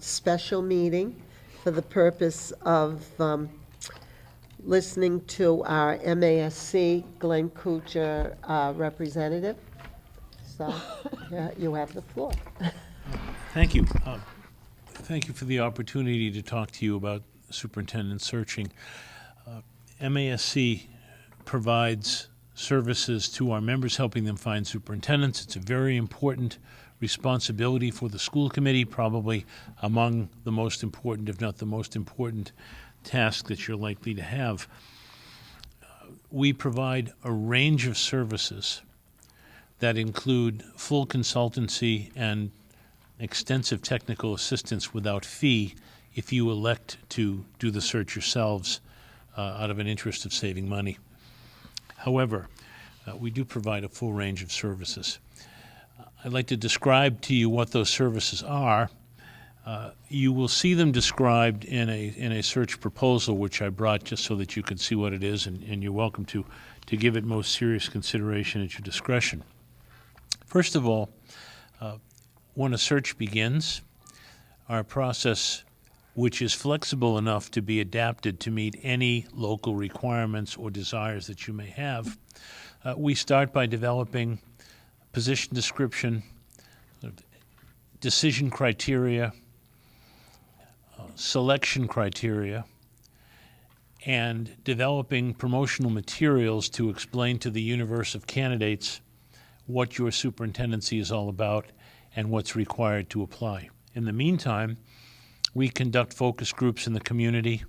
special meeting for the purpose of listening to our MASC Glenn Kuchar representative. So you have the floor. Thank you. Thank you for the opportunity to talk to you about superintendent searching. MASC provides services to our members, helping them find superintendents. It's a very important responsibility for the school committee, probably among the most important, if not the most important, task that you're likely to have. We provide a range of services that include full consultancy and extensive technical assistance without fee if you elect to do the search yourselves out of an interest of saving money. However, we do provide a full range of services. I'd like to describe to you what those services are. You will see them described in a search proposal, which I brought just so that you can see what it is, and you're welcome to give it most serious consideration at your discretion. First of all, when a search begins, our process, which is flexible enough to be adapted to meet any local requirements or desires that you may have, we start by developing position description, decision criteria, selection criteria, and developing promotional materials to explain to the universe of candidates what your superintendency is all about and what's required to apply. In the meantime, we conduct focus groups in the community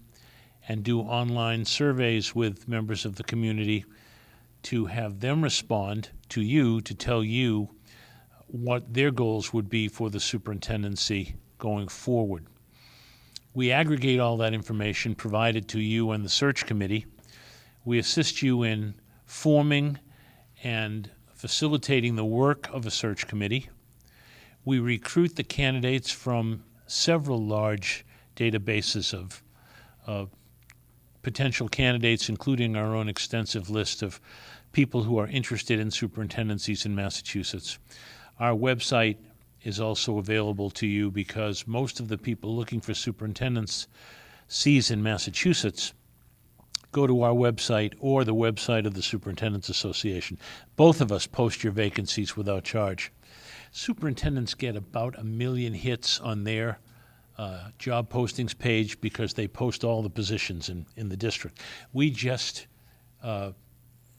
and do online surveys with members of the community to have them respond to you to tell you what their goals would be for the superintendency going forward. We aggregate all that information provided to you and the search committee. We assist you in forming and facilitating the work of a search committee. We recruit the candidates from several large databases of potential candidates, including our own extensive list of people who are interested in superintendencies in Massachusetts. Our website is also available to you because most of the people looking for superintendents in Massachusetts go to our website or the website of the Superintendents Association. Both of us post your vacancies without charge. Superintendents get about 1 million hits on their job postings page because they post all the positions in the district. We just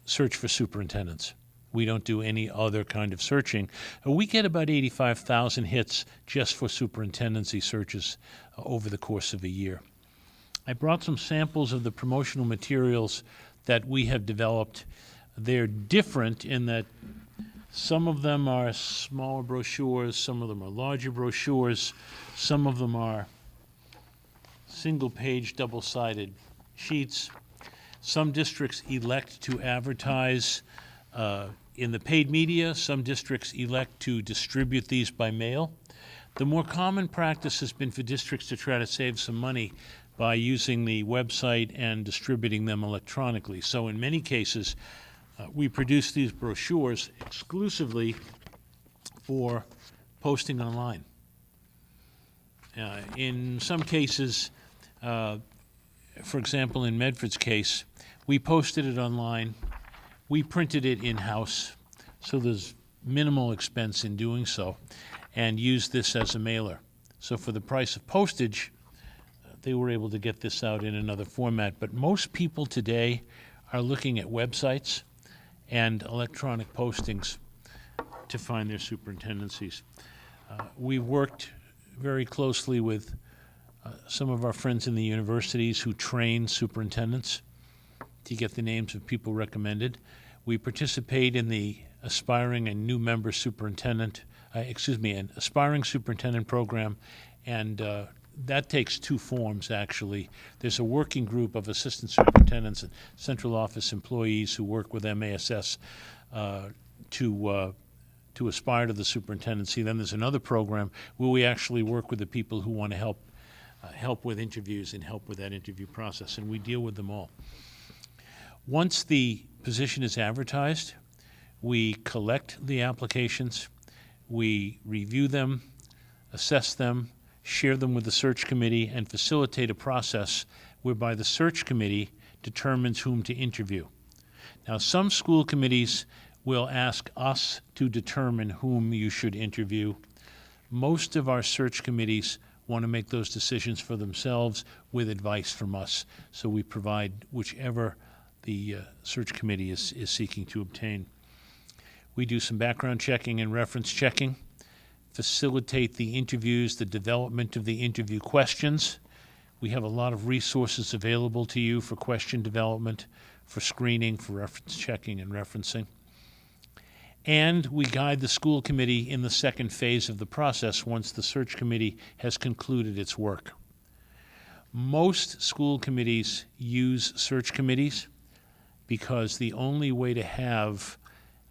search for superintendents. We don't do any other kind of searching. We get about 85,000 hits just for superintendency searches over the course of a year. I brought some samples of the promotional materials that we have developed. They're different in that some of them are smaller brochures, some of them are larger brochures, some of them are single-page, double-sided sheets. Some districts elect to advertise in the paid media. Some districts elect to distribute these by mail. The more common practice has been for districts to try to save some money by using the website and distributing them electronically. So in many cases, we produce these brochures exclusively for posting online. In some cases, for example, in Medford's case, we posted it online. We printed it in-house, so there's minimal expense in doing so, and used this as a mailer. So for the price of postage, they were able to get this out in another format. But most people today are looking at websites and electronic postings to find their superintendencies. We worked very closely with some of our friends in the universities who train superintendents to get the names of people recommended. We participate in the aspiring and new member superintendent, an aspiring superintendent program, and that takes two forms, actually. There's a working group of assistant superintendents and central office employees who work with MASS to aspire to the superintendency. Then there's another program where we actually work with the people who want to help with interviews and help with that interview process, and we deal with them all. Once the position is advertised, we collect the applications, we review them, assess them, share them with the search committee, and facilitate a process whereby the search committee determines whom to interview. Now, some school committees will ask us to determine whom you should interview. Most of our search committees want to make those decisions for themselves with advice from us, so we provide whichever the search committee is seeking to obtain. We do some background checking and reference checking, facilitate the interviews, the development of the interview questions. We have a lot of resources available to you for question development, for screening, for reference checking and referencing. And we guide the school committee in the second phase of the process once the search committee has concluded its work. Most school committees use search committees because the only way to have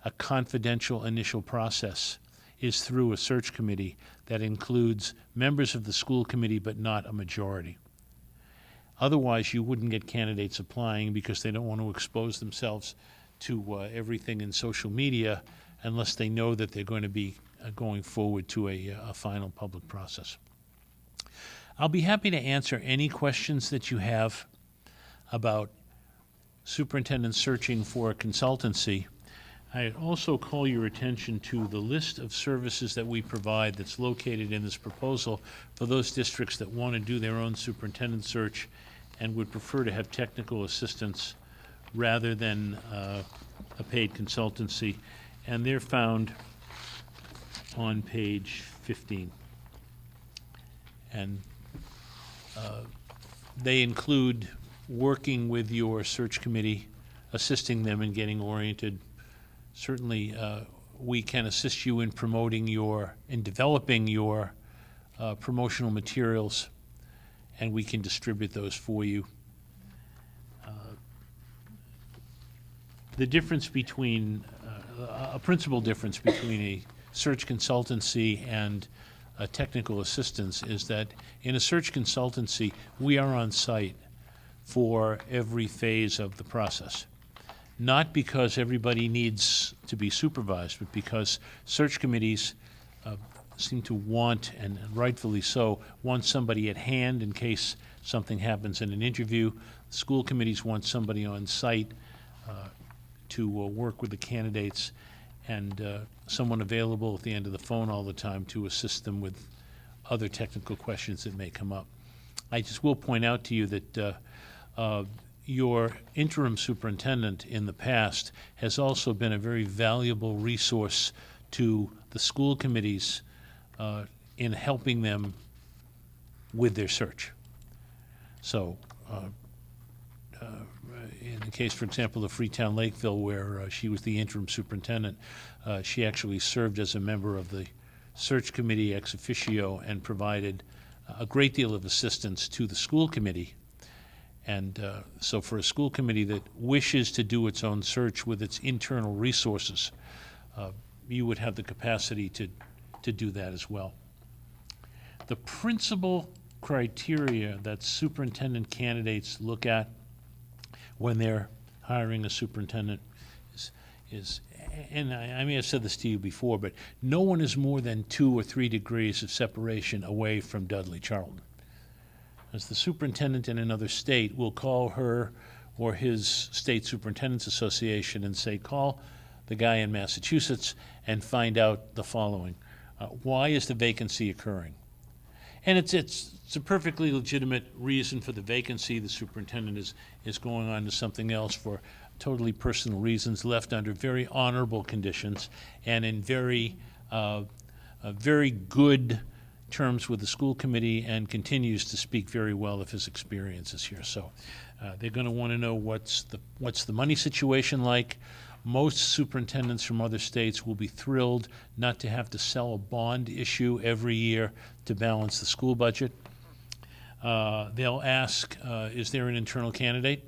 a confidential initial process is through a search committee that includes members of the school committee but not a majority. Otherwise, you wouldn't get candidates applying because they don't want to expose themselves to everything in social media unless they know that they're going to be going forward to a final public process. I'll be happy to answer any questions that you have about superintendents searching for a consultancy. I'd also call your attention to the list of services that we provide that's located in this proposal for those districts that want to do their own superintendent search and would prefer to have technical assistance rather than a paid consultancy. And they're found on page 15. And they include working with your search committee, assisting them in getting oriented. Certainly, we can assist you in developing your promotional materials, and we can distribute those for you. The difference between, a principal difference between a search consultancy and a technical assistance is that in a search consultancy, we are on site for every phase of the process. Not because everybody needs to be supervised, but because search committees seem to want, and rightfully so, want somebody at hand in case something happens in an interview. School committees want somebody on site to work with the candidates, and someone available at the end of the phone all the time to assist them with other technical questions that may come up. I just will point out to you that your interim superintendent in the past has also been a very valuable resource to the school committees in helping them with their search. So in the case, for example, of Freetown Lakeville, where she was the interim superintendent, she actually served as a member of the search committee ex officio and provided a great deal of assistance to the school committee. And so for a school committee that wishes to do its own search with its internal resources, you would have the capacity to do that as well. The principal criteria that superintendent candidates look at when they're hiring a superintendent is, and I may have said this to you before, but no one is more than 2 or 3 degrees of separation away from Dudley-Charlton. As the superintendent in another state will call her or his state superintendent's association and say, call the guy in Massachusetts and find out the following. Why is the vacancy occurring? And it's a perfectly legitimate reason for the vacancy. The superintendent is going on to something else for totally personal reasons, left under very honorable conditions and in very good terms with the school committee, and continues to speak very well of his experiences here. So they're going to want to know what's the money situation like. Most superintendents from other states will be thrilled not to have to sell a bond issue every year to balance the school budget. They'll ask, is there an internal candidate?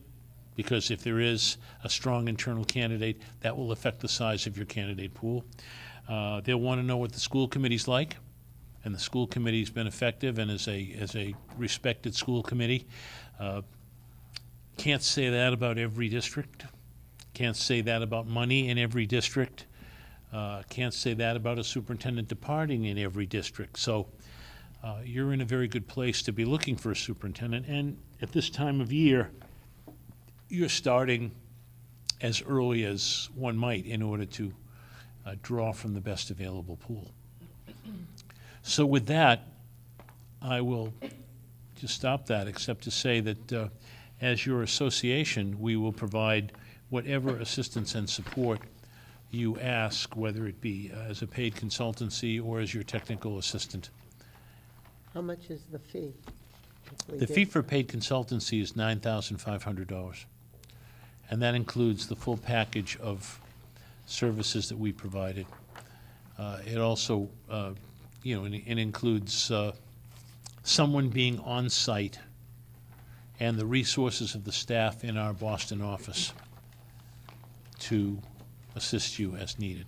Because if there is a strong internal candidate, that will affect the size of your candidate pool. They'll want to know what the school committee's like, and the school committee's been effective and is a respected school committee. Can't say that about every district. Can't say that about money in every district. Can't say that about a superintendent departing in every district. So you're in a very good place to be looking for a superintendent. And at this time of year, you're starting as early as one might in order to draw from the best available pool. So with that, I will just stop that, except to say that as your association, we will provide whatever assistance and support you ask, whether it be as a paid consultancy or as your technical assistant. How much is the fee? if we The did- fee for paid consultancy is $9,500, and that includes the full package of services that we provided. It also, it includes someone being on site and the resources of the staff in our Boston office to assist you as needed.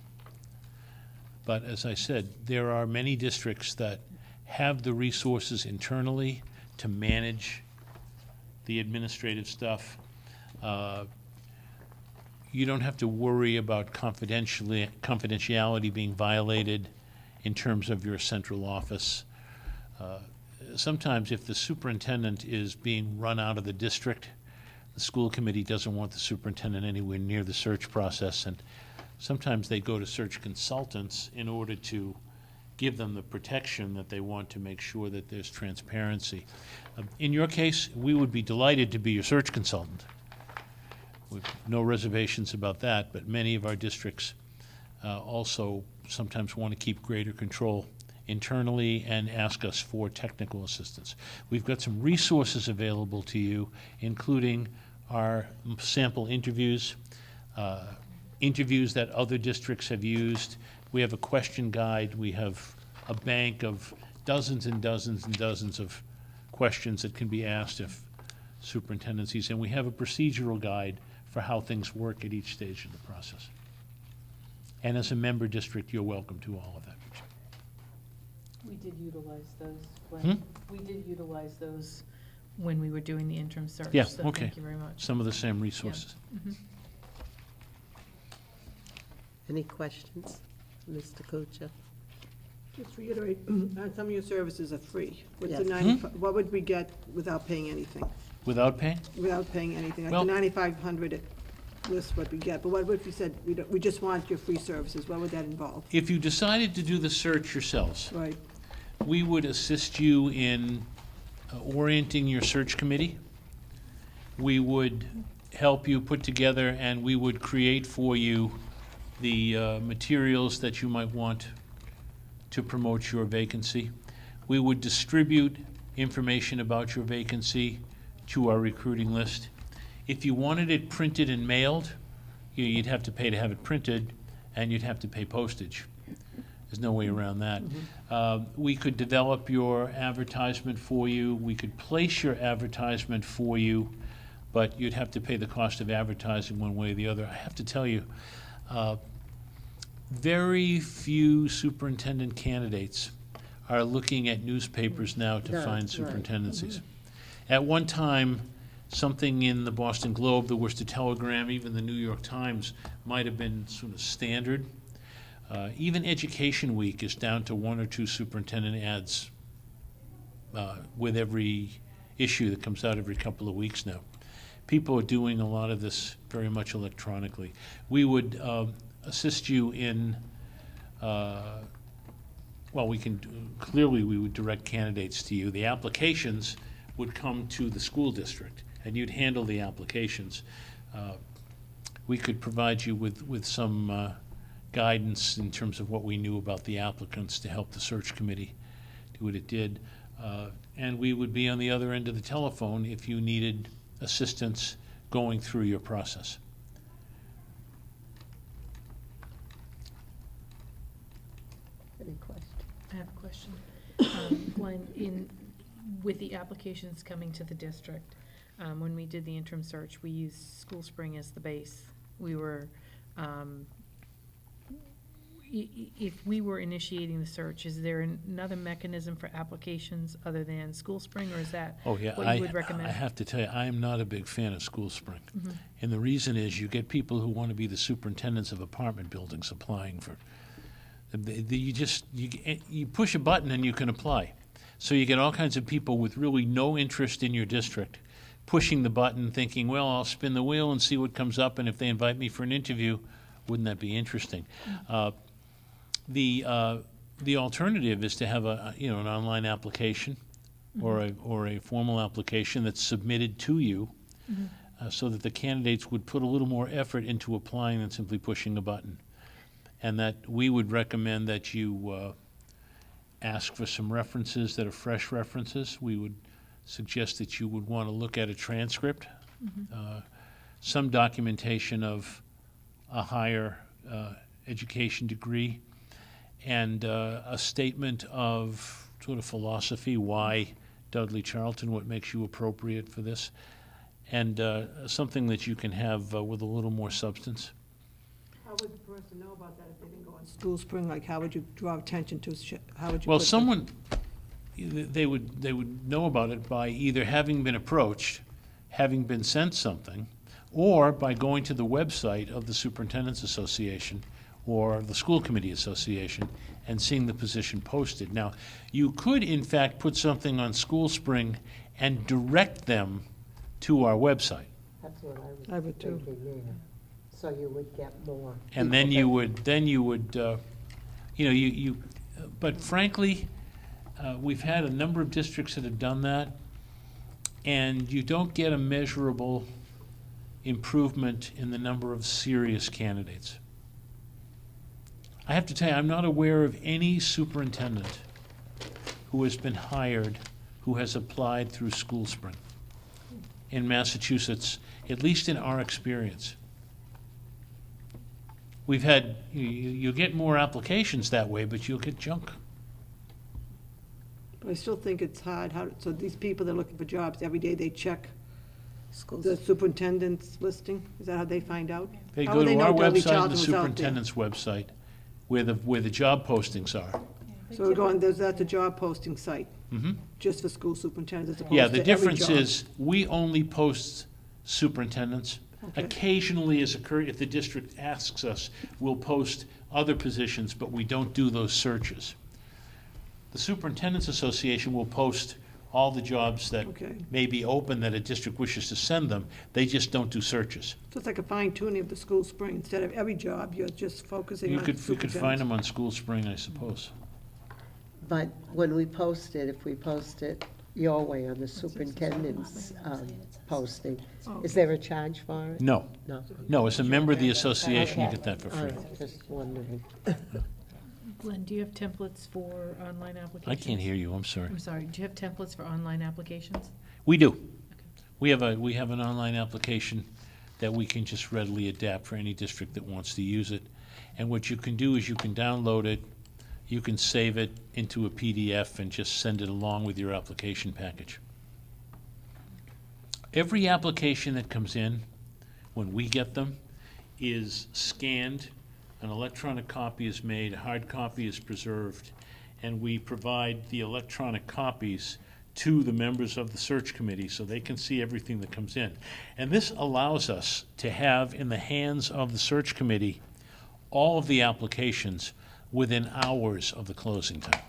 But as I said, there are many districts that have the resources internally to manage the administrative stuff. You don't have to worry about confidentiality being violated in terms of your central office. Sometimes if the superintendent is being run out of the district, the school committee doesn't want the superintendent anywhere near the search process, and sometimes they go to search consultants in order to give them the protection that they want to make sure that there's transparency. In your case, we would be delighted to be your search consultant. With no reservations about that, but many of our districts also sometimes want to keep greater control internally and ask us for technical assistance. We've got some resources available to you, including our sample interviews, interviews that other districts have used. We have a question guide. We have a bank of dozens and dozens and dozens of questions that can be asked of superintendencies, and we have a procedural guide for how things work at each stage of the process. And as a member district, you're welcome to all of that. We did utilize those Hmm? when, we did utilize those when we were doing the interim search. Yeah, So okay. thank you very much. Some of the same resources. Any questions, Mr. Kuchar? Just reiterate, some of your services are free. What's the Yes. 95, what would we get without paying anything? Without paying? Without paying anything? Like Well- the 9,500 lists what we get, but what if you said, we just want your free services, what would that involve? If you decided to do the search yourselves, Right, we would assist you in orienting your search committee. We would help you put together, and we would create for you the materials that you might want to promote your vacancy. We would distribute information about your vacancy to our recruiting list. If you wanted it printed and mailed, you'd have to pay to have it printed, and you'd have to pay postage. There's no way around that. We could develop your advertisement for you. We could place your advertisement for you, but you'd have to pay the cost of advertising one way or the other. I have to tell you, very few superintendent candidates are looking at newspapers now to No, find right. superintendencies. At one time, something in the Boston Globe, the Worcester Telegram, even the New York Times might have been sort of standard. Even Education Week is down to one or two superintendent ads with every issue that comes out every couple of weeks now. People are doing a lot of this very much electronically. We would assist you in, clearly we would direct candidates to you. The applications would come to the school district, and you'd handle the applications. We could provide you with some guidance in terms of what we knew about the applicants to help the search committee do what it did. And we would be on the other end of the telephone if you needed assistance going through your process. Any questions? I have a question. Glenn, with the applications coming to the district, when we did the interim search, we used School Spring as the base. We were, if we were initiating the search, is there another mechanism for applications other than School Spring, or is that Oh, yeah, what you would recommend? I have to tell you, I am not a big fan of School Spring. Mhm. And the reason is you get people who want to be the superintendents of apartment buildings applying for, you push a button and you can apply. So you get all kinds of people with really no interest in your district pushing the button, thinking, well, I'll spin the wheel and see what comes up, and if they invite me for an interview, wouldn't that be interesting? The alternative is to have an online application or a formal application that's submitted to you, so that the candidates would put a little more effort into applying than simply pushing a button. And that we would recommend that you ask for some references that are fresh references. We would suggest that you would want to look at a transcript, some documentation of a higher education degree, and a statement of sort of philosophy, why Dudley-Charlton, what makes you appropriate for this, and something that you can have with a little more substance. How would the person know about that if they didn't go on School Spring? Like, how would you draw attention to, how would you? Well, put the- someone, they would know about it by either having been approached, having been sent something, or by going to the website of the Superintendent's Association or the School Committee Association and seeing the position posted. Now, you could in fact put something on School Spring and direct them to our website. That's what I would too. thinking there. So you would get more. And then you would, but frankly, we've had a number of districts that have done that, and you don't get a measurable improvement in the number of serious candidates. I have to tell you, I'm not aware of any superintendent who has been hired who has applied through School Spring in Massachusetts, at least in our experience. We've had, you get more applications that way, but you'll get junk. But I still think it's hard, so these people that are looking for jobs, every day they check the superintendent's listing? Is that how they find out? They How go would to know our Dudley website and Charlton the was out there? superintendent's website, where the job postings are. So we're going, that's a job posting site, Mhm. just for school superintendents as opposed to Yeah, every the difference job. is, we only post superintendents. Okay. Occasionally, if the district asks us, we'll post other positions, but we don't do those searches. The Superintendent's Association will post all the jobs that Okay. may be open that a district wishes to send them. They just don't do searches. So it's like a fine tuning of the School Spring. Instead of every job, you're just focusing You on could find superintendents. them on School Spring, I suppose. But when we post it, if we post it your way on the superintendent's posting, is there a charge for it? No, No. no, as a member of the association, you Okay. get that for All free. right, just wondering. Glenn, do you have templates for online applications? I can't hear you, I'm sorry. I'm sorry, do you have templates for online applications? We do. We have an online application that we can just readily adapt for any district that wants to use it. And what you can do is you can download it, you can save it into a PDF and just send it along with your application package. Every application that comes in, when we get them, is scanned, an electronic copy is made, a hard copy is preserved, and we provide the electronic copies to the members of the search committee so they can see everything that comes in. And this allows us to have in the hands of the search committee all of the applications within hours of the closing time.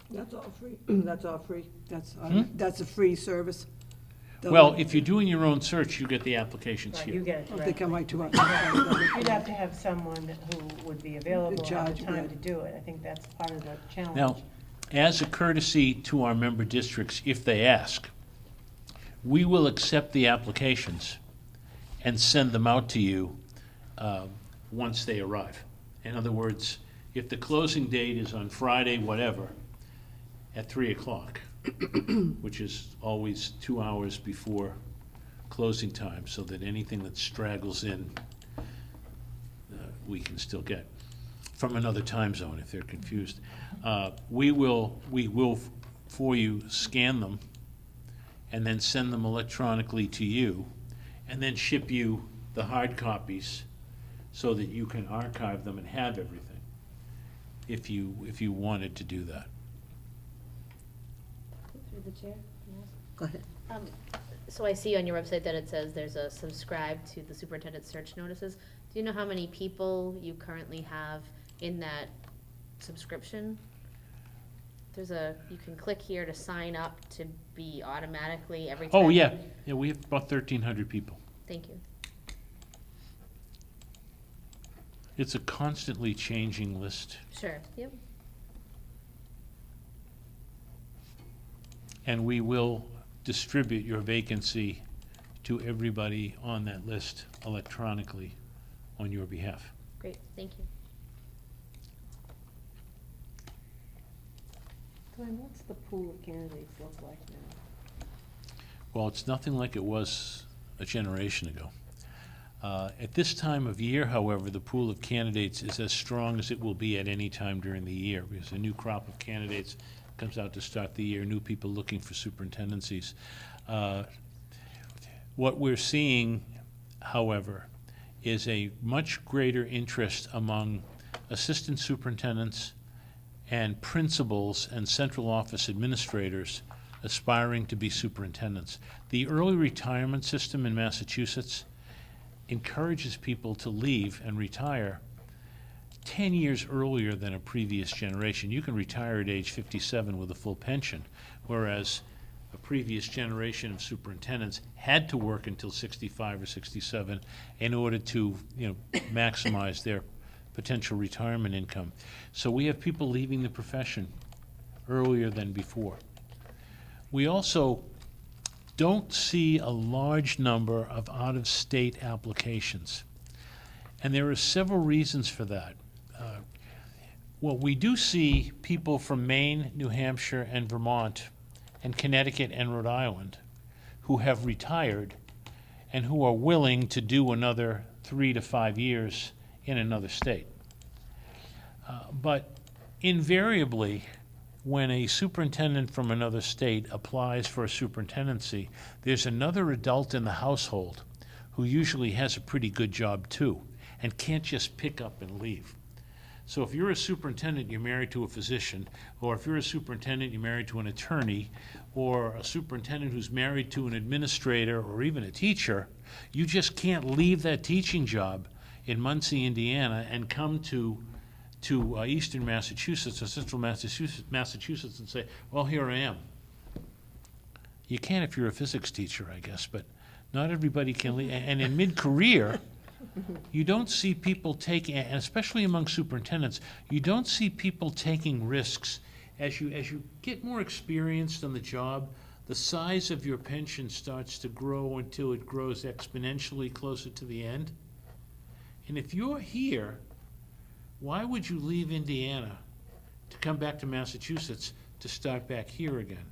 That's all free. That's all free. That's a free service. Well, if you're doing your own search, you get the applications Right, you here. get it They directly. come right to us. You'd have to have someone who would be available at charge, the time yeah. to do it. I think that's part of the challenge. Now, as a courtesy to our member districts, if they ask, we will accept the applications and send them out to you once they arrive. In other words, if the closing date is on Friday, whatever, at 3 o'clock, which is always 2 hours before closing time, so that anything that straggles in, we can still get from another time zone if they're confused. We will, for you, scan them and then send them electronically to you, and then ship you the hard copies so that you can archive them and have everything, if you wanted to do that. Through the chair, can I ask? Go ahead. So I see on your website that it says there's a subscribe to the superintendent search notices. Do you know how many people you currently have in that subscription? you can click here to sign up to be automatically every time. Oh, yeah, we have about 1,300 people. Thank you. It's a constantly changing list, Sure, yep. and we will distribute your vacancy to everybody on that list electronically on your behalf. Great, thank you. Glenn, what's the pool of candidates look like now? Well, it's nothing like it was a generation ago. At this time of year, however, the pool of candidates is as strong as it will be at any time during the year, because a new crop of candidates comes out to start the year, new people looking for superintendencies. What we're seeing, however, is a much greater interest among assistant superintendents and principals and central office administrators aspiring to be superintendents. The early retirement system in Massachusetts encourages people to leave and retire 10 years earlier than a previous generation. You can retire at age 57 with a full pension, whereas a previous generation of superintendents had to work until 65 or 67 in order to, maximize their potential retirement income. So we have people leaving the profession earlier than before. We also don't see a large number of out-of-state applications. And there are several reasons for that. Well, we do see people from Maine, New Hampshire, and Vermont, and Connecticut and Rhode Island who have retired and who are willing to do another 3 to 5 years in another state. But invariably, when a superintendent from another state applies for a superintendency, there's another adult in the household who usually has a pretty good job too and can't just pick up and leave. So if you're a superintendent, you're married to a physician, or if you're a superintendent, you're married to an attorney, or a superintendent who's married to an administrator or even a teacher, you just can't leave that teaching job in Muncie, Indiana, and come to eastern Massachusetts or central Massachusetts and say, well, here I am. You can if you're a physics teacher, I guess, but not everybody can leave. And in mid-career, you don't see people taking, and especially among superintendents, you don't see people taking risks. As you get more experienced on the job, the size of your pension starts to grow until it grows exponentially closer to the end. And if you're here, why would you leave Indiana to come back to Massachusetts to start back here again,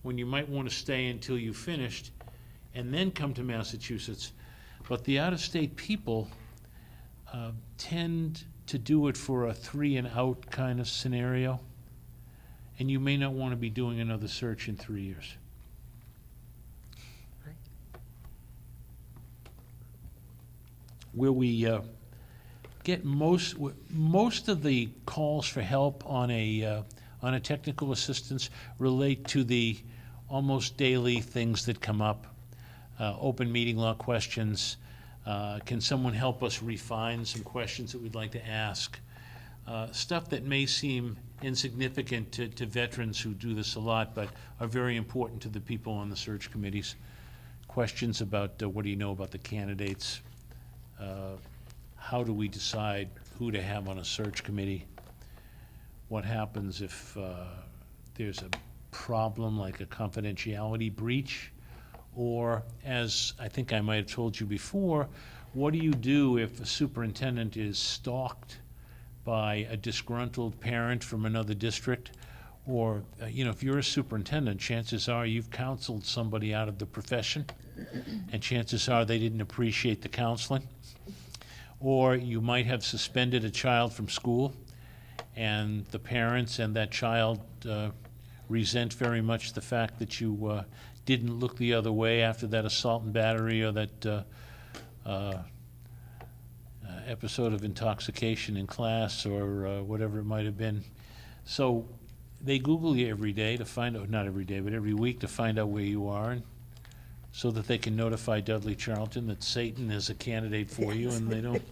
when you might want to stay until you finished and then come to Massachusetts? But the out-of-state people tend to do it for a 3-and-out kind of scenario, and you may not want to be doing another search in 3 years. Where we get most of the calls for help on a technical assistance relate to the almost daily things that come up. Open meeting law questions. Can someone help us refine some questions that we'd like to ask? Stuff that may seem insignificant to veterans who do this a lot, but are very important to the people on the search committees. Questions about what do you know about the candidates? How do we decide who to have on a search committee? What happens if there's a problem like a confidentiality breach? Or, as I think I might have told you before, what do you do if a superintendent is stalked by a disgruntled parent from another district? Or, if you're a superintendent, chances are you've counseled somebody out of the profession, and chances are they didn't appreciate the counseling. Or you might have suspended a child from school, and the parents and that child resent very much the fact that you didn't look the other way after that assault and battery or that episode of intoxication in class or whatever it might have been. So they Google you every day to find out, not every day, but every week to find out where you are, and so that they can notify Dudley-Charlton that Satan is a candidate for you, and they don't.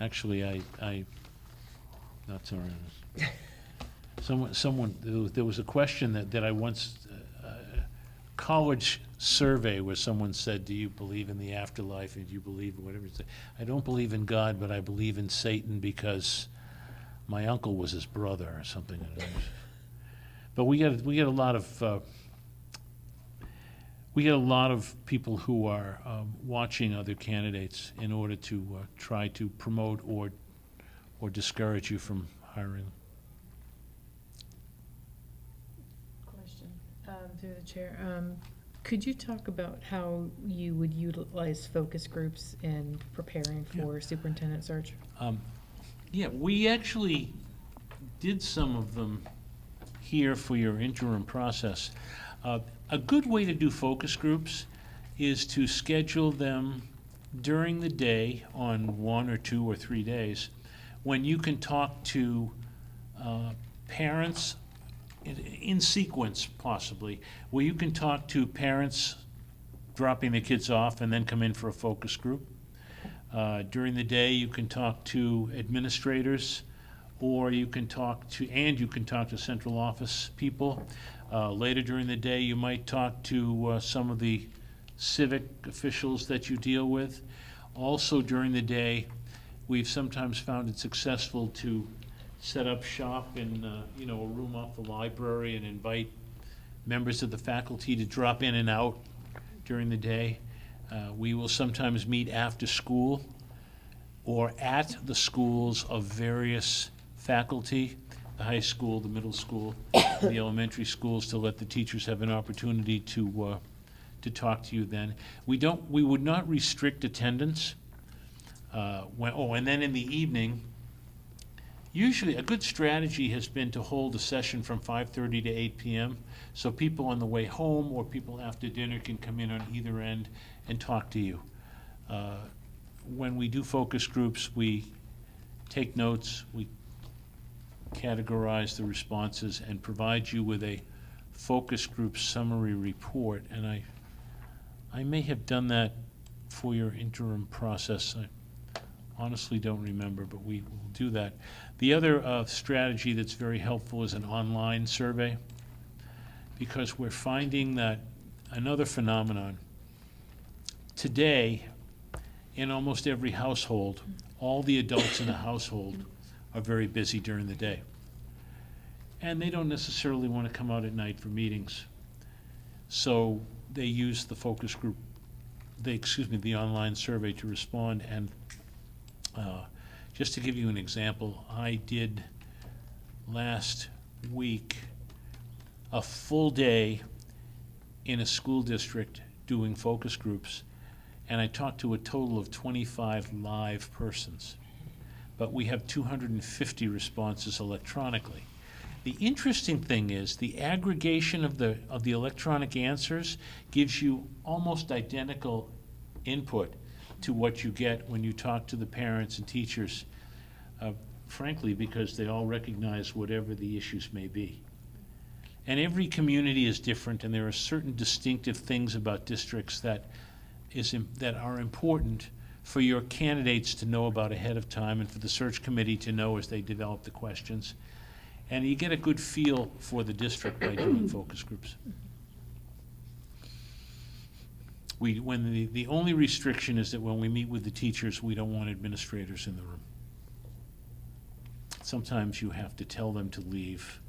Actually, I That's all right. There was a question that I once, college survey where someone said, do you believe in the afterlife, and do you believe in whatever? I don't believe in God, but I believe in Satan because my uncle was his brother or something. But we get a lot of people who are watching other candidates in order to try to promote or discourage you from hiring. Question, through the chair. Could you talk about how you would utilize focus groups in preparing for superintendent search? Yeah, we actually did some of them here for your interim process. A good way to do focus groups is to schedule them during the day on 1 or 2 or 3 days when you can talk to parents in sequence, possibly, where you can talk to parents dropping the kids off and then come in for a focus group. During the day, you can talk to administrators, or you can talk to central office people. Later during the day, you might talk to some of the civic officials that you deal with. Also during the day, we've sometimes found it successful to set up shop in a room off the library and invite members of the faculty to drop in and out during the day. We will sometimes meet after school or at the schools of various faculty, the high school, the middle school, the elementary schools, to let the teachers have an opportunity to talk to you then. We would not restrict attendance. And then in the evening, usually a good strategy has been to hold a session from 5:30 to 8 p.m. so people on the way home or people after dinner can come in on either end and talk to you. When we do focus groups, we take notes, we categorize the responses, and provide you with a focus group summary report. And I may have done that for your interim process. I honestly don't remember, but we will do that. The other strategy that's very helpful is an online survey, because we're finding that another phenomenon. Today, in almost every household, all the adults in the household are very busy during the day. And they don't necessarily want to come out at night for meetings. So they use the focus group, the online survey to respond. And just to give you an example, I did last week a full day in a school district doing focus groups, and I talked to a total of 25 live persons. But we have 250 responses electronically. The interesting thing is the aggregation of the electronic answers gives you almost identical input to what you get when you talk to the parents and teachers, frankly, because they all recognize whatever the issues may be. And every community is different, and there are certain distinctive things about districts that are important for your candidates to know about ahead of time and for the search committee to know as they develop the questions. And you get a good feel for the district by doing focus groups. The only restriction is that when we meet with the teachers, we don't want administrators in the room. Sometimes you have to tell them to leave,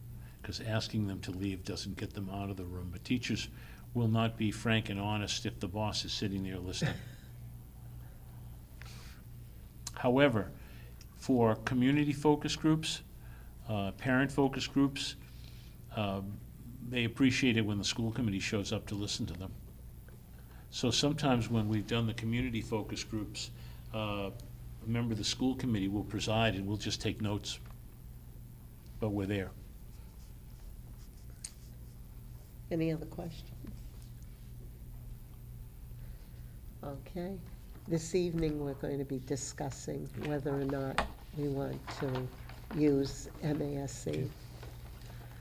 because asking them to leave doesn't get them out of the room. But teachers will not be frank and honest if the boss is sitting there listening. However, for community focus groups, parent focus groups, they appreciate it when the school committee shows up to listen to them. So sometimes when we've done the community focus groups, a member of the school committee will preside and we'll just take notes, but we're there. Any other questions? Okay. This evening, we're going to be discussing whether or not we want to use MASC.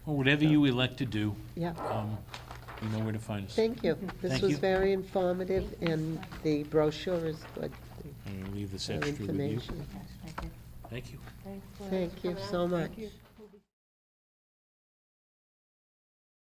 Or whatever you elect to do, Yeah, you know where to find us. thank you. This Thank was you. very informative, and the brochure is good. I'm gonna leave this Good extra with you. information. Thank you. Thanks, Glenn. Thank you Coming out. so much. Thank you.